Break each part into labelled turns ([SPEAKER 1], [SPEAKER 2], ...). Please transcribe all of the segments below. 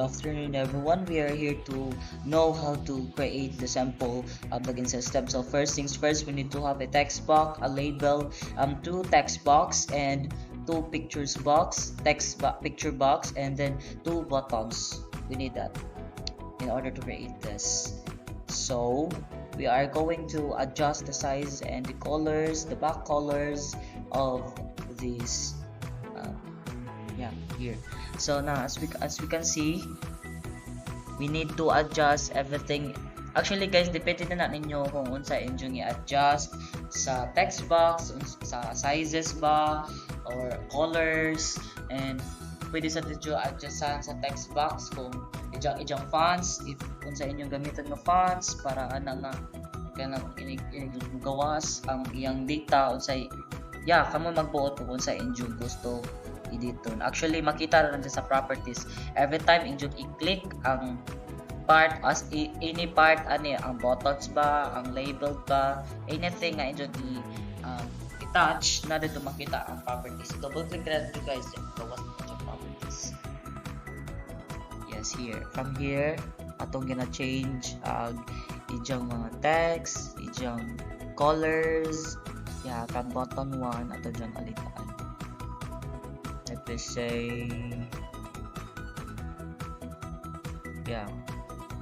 [SPEAKER 1] afternoon, everyone. We are here to know how to create the sample plugin system. So first things first, we need to have a text box, a label, two text box, and two pictures box, picture box, and then two buttons. We need that in order to create this. So we are going to adjust the size and the colors, the back colors of these. Here. So now as we can see, we need to adjust everything. Actually guys, depende na ninyo kung unsa inyong i-adjust sa text box, sa sizes ba or colors, and pwede sa dito adjustan sa text box kung ijang fonts, if unsa inyong gamitan nga fonts para ana nga kanang gawas ang iyang data unsay kamo magbuot kung unsa inyong gusto dito. Actually makita ra sa properties every time inyong i-click ang part as any part ani ang buttons ba, ang label ba, anything nga inyong i-touch na dito makita ang properties. Double click na dito guys, gawas ang properties. Yes, here from here atong gina change ang ijang mga text, ijang colors, kan button 1 ato dyan alitaan. Let me say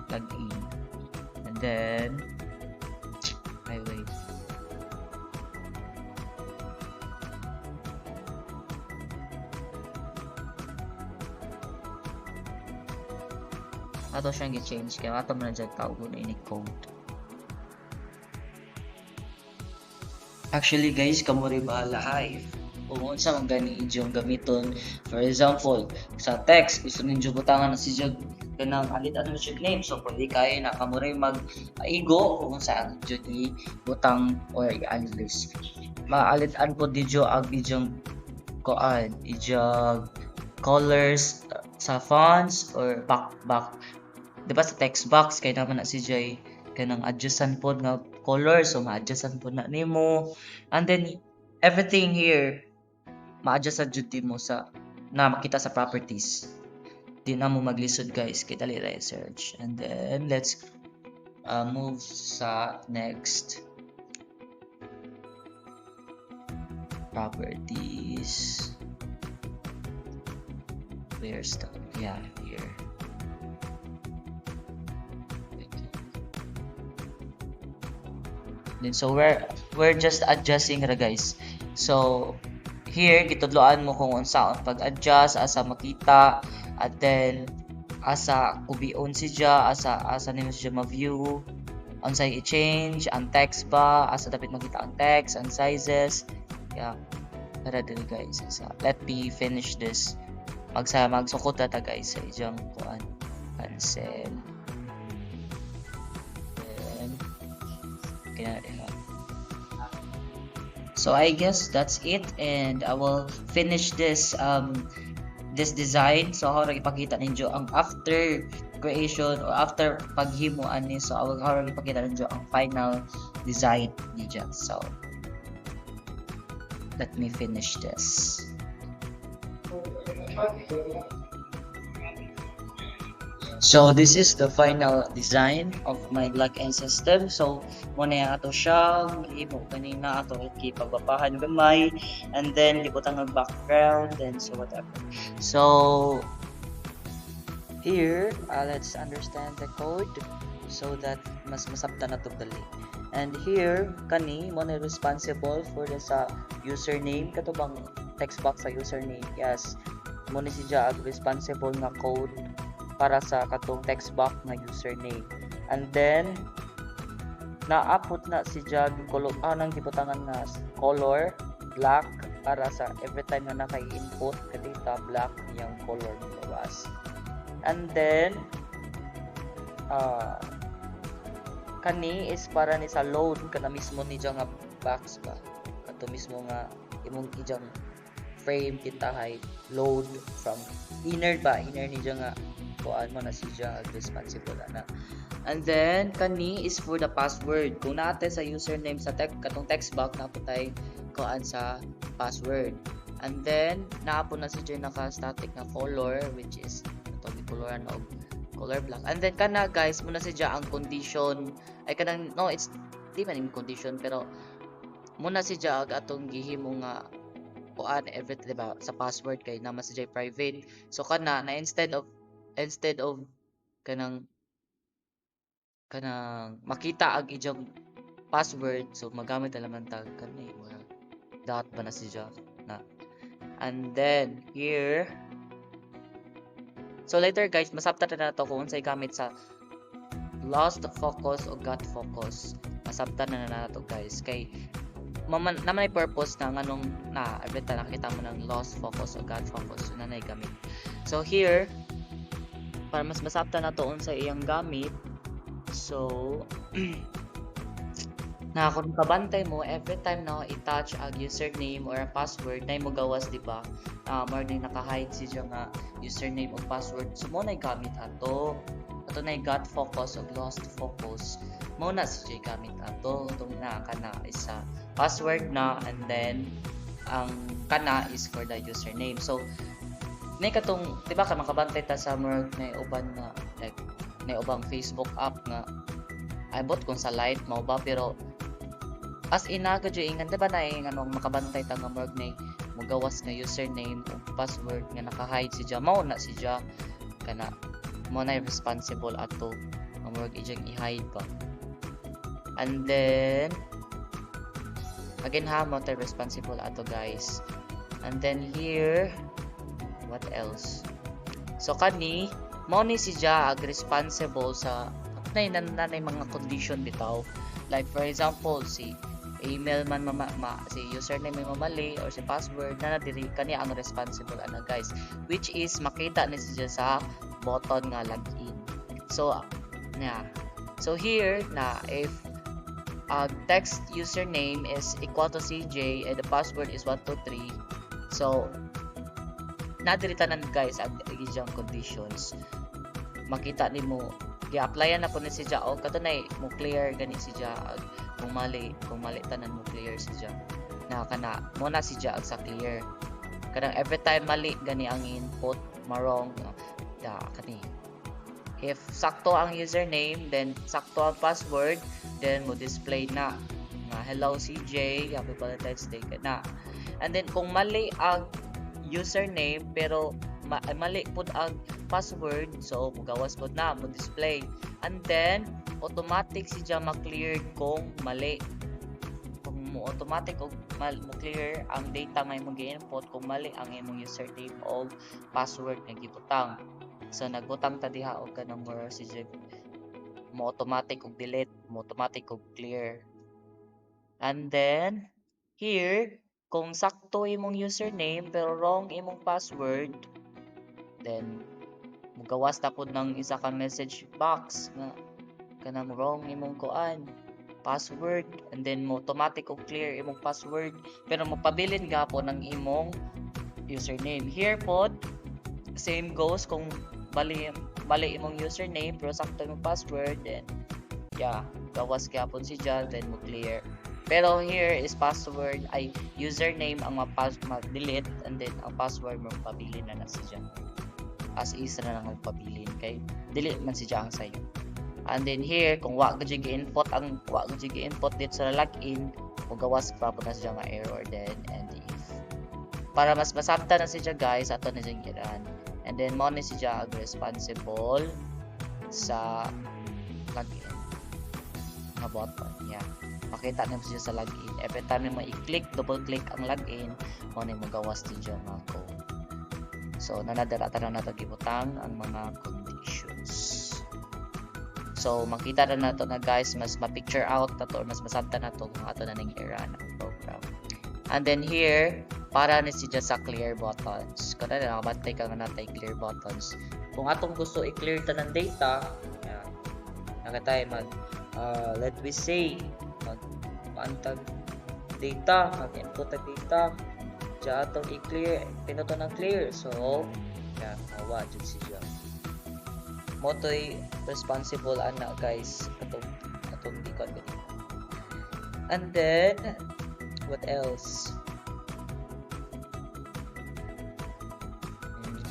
[SPEAKER 1] plug in, and then wait ato siyang i-change kaya ato man dyan tawag na ini code. Actually guys, kamo rin bahala kung unsa man gani inyong gamiton. For example, sa text gusto ninyo butangan na si Jog kanang alit-alit siya name, so pwede kayo na kamo rin mag-igo kung saan Jog i-butang or i-alis. Maalit-an po didyo ang inyong ijong colors sa fonts or back. Diba sa text box kay naman na si Jay kanang adjustan po nga color, so ma-adjustan po na nimo, and then everything here ma-adjust sa duty mo sa na makita sa properties. Di na mo maglisod guys, kay dali ra search, and then let's move sa next properties. Where's the here. Then so we're just adjusting ra guys. So here gitudloan mo kung unsa ang pag-adjust asa makita, at then asa kubion siya, asa nimo siya ma-view, unsay i-change ang text ba, asa dapat makita ang text, ang sizes. Para dili guys. So, let me finish this. Magsukot ta guys sa ijang cancel. So I guess that's it, and I will finish this design. So how ra ipakita ninyo ang after creation or after paghimo ani, so I will how ra ipakita ninyo ang final design niya. So let me finish this. So this is the final design of my plugin system. So muna ato siya gihimo kanina ato pagbapahan gamay, and then libutang ng background, and so whatever. So here let's understand the code so that mas masabtan nato dali. And here kani mo na responsible for the sa username katubang text box sa username. Yes, mo ni siya responsible nga code para sa katong text box na username, and then naapot na si Jag color nang gibutangan nga color black para sa every time na naka-input ka data black yung color ng bawas. And then kani is para ni sa load kana mismo ni nga box ba kato mismo nga imong ijang frame kita load from inner ni nga kuan mo na siya responsible na. And then kani is for the password. Kung natin sa username sa katong text box na putay kuan sa password. And then naapon na siya naka static na color, which is to gikoloran og color black. And then kana guys muna siya ang condition ay kanang no it's di man yung condition pero muna siya ang atong gihimo nga kuan everything diba sa password kay naman siya private. So kana na instead of kanang makita ang iyang password so magamit na naman tag kani mga dot ba na siya na. And then here so later guys masabtan na nato kung unsay gamit sa lost focus o got focus. Masabtan na nato guys kay naman ay purpose na nganong na every time nakita mo ng lost focus o got focus so na gamit. So here para mas masabtan nato unsay iyang gamit. So na kung kabantay mo every time na i-touch ang username or a password na mo gawas di ba more na naka-hide siya nga username o password so mo na gamit ato na got focus o lost focus mo na siya gamit ato itong na kana isa password na and then ang kana is for the username. So may katong di ba ka makabantay ta sa more na uban na like na ubang Facebook app nga ay bot kung sa light mo ba pero as ina gadyo ingan diba na anong makabantay ta nga morg na magawas nga username o password nga naka-hide siya mao na siya kana mo na responsible ato ang morg ijang i-hide pa. And then again ha mo tayo responsible ato guys. And then here what else? So kani mao ni siya ag responsible sa nanay mga condition bitaw. Like for example si email man si username may mamali or si password na diri kani ang responsible ana guys which is makita ni siya sa button nga login. So yeah. So here na if text username is equal to CJ and the password is 123 so nadiri tanan guys ang iyang conditions makita nimo i-applyan na po ni siya o katunay mo clear gani siya kung mali tanan mo clear siya na kana mo na siya sa clear kanang every time mali gani ang input marong kani if sakto ang username then sakto ang password then mo display na hello CJ happy Valentine's Day na. And then kung mali ang username pero mali pud ang password so mugawas pud na mo display and then automatic siya ma-clear kung mali kung mo automatic og mo clear ang data nga imong gi-input kung mali ang imong username o password nga gibutang. So nagbutang ta diha og kanang more siya mo automatic og delete mo automatic og clear. And then here kung sakto imong username pero wrong imong password then mugawas ta pud ng isa ka message box nga kanang wrong imong kuan password and then mo automatic og clear imong password pero magpabilin gapon ng imong username. Here pod same goes kung bali imong username pero sakto imong password then gawas gapon siya then mo clear. Pero here is password ay username ang ma-delete and then ang password mo pabilin na siya. As is na lang magpabilin kay delete man siya ang sayo. And then here kung wa gyud gi-input dito sa login gawas pa na siya nga error then and if para mas masabtan na siya guys ato na siyang giran. And then mo ni siya ag responsible sa login nga button makita niyo siya sa login every time mo i-click double click ang login mo ni magawas siya nga code. So nanadara na nato gibutang ang mga conditions. So makita na nato na guys mas ma-picture out nato or mas masabtan nato kung ato na ning era ng program. And then here para ni siya sa clear buttons kada na nakabantay ka nga natay clear buttons kung atong gusto i-clear ta ng data nakatay mag let we say mag-pantag data mag-input ang data siya atong i-clear pinuto ng clear so awa dyan siya mo to'y responsible ana guys atong ikon ganito. And then what else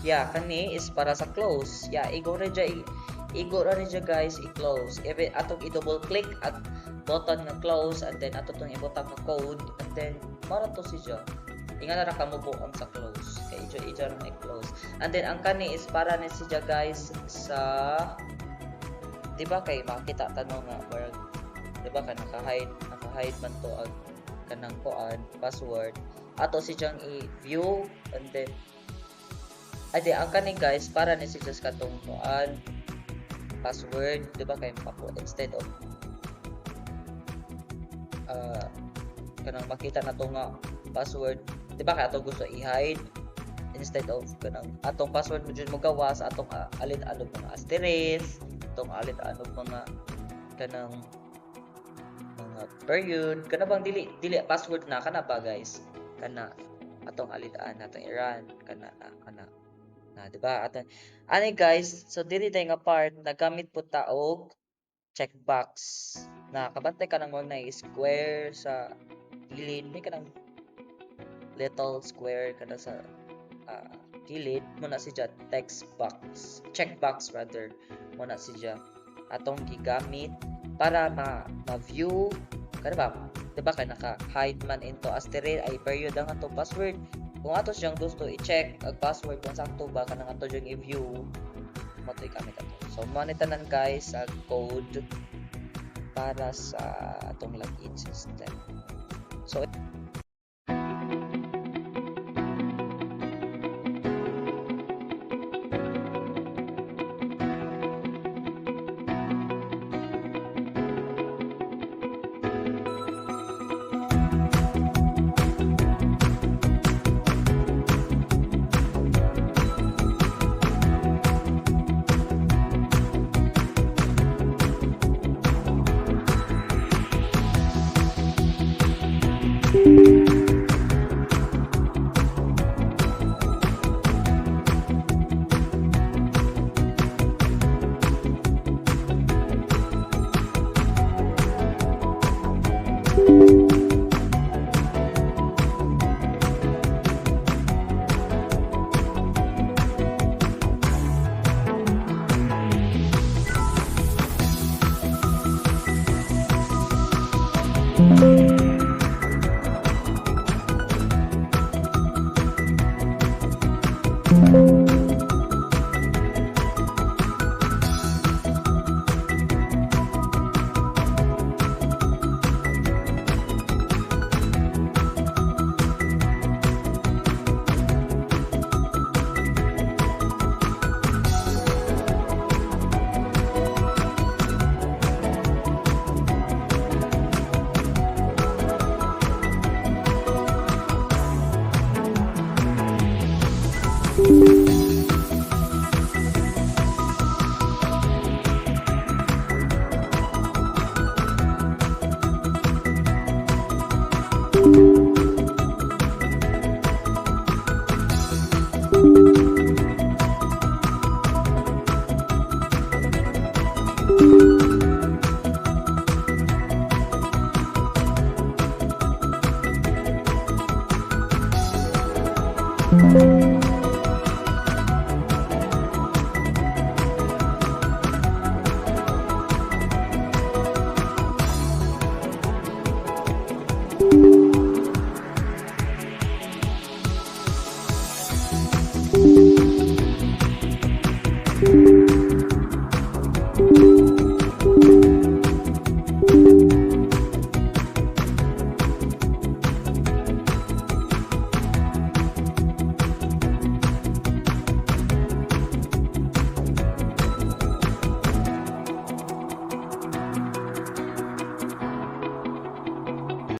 [SPEAKER 1] Yeah, kani is para sa close. Yeah, igo ra dya guys, i-close. Atong i-double click at button nga close and then ato tong ibutang nga code and then mara to siya. Inga na ra kamo buon sa close. Kay ijo ra i-close. And then ang kani is para ni siya guys sa di ba kay makita tanong nga word di ba ka naka-hide man to ang kanang kuan password ato si siyang i-view and then ade ang kani guys para ni si just katong kuan password di ba kay makapo instead of kanang makita na to nga password di ba kay ato gusto i-hide instead of kanang atong password mo jud mo gawas atong alin-anog mga asterisk atong alin-anog mga kanang mga period kana bang dili password na kana ba guys kana atong alitaan atong i-run kana na di ba atong ani guys so dili tay nga part nagamit po ta og checkbox na kabantay ka nang mga square sa gilid may kanang little square kada sa gilid mo na siya text box checkbox rather mo na siya atong gigamit para ma-view kada ba diba kay naka-hide man into asterisk ay period ang atong password kung ato siyang gusto i-check ang password kung sakto ba kanang ato siyang i-view mo to igamit ato so monitoran guys ang code para sa atong login system so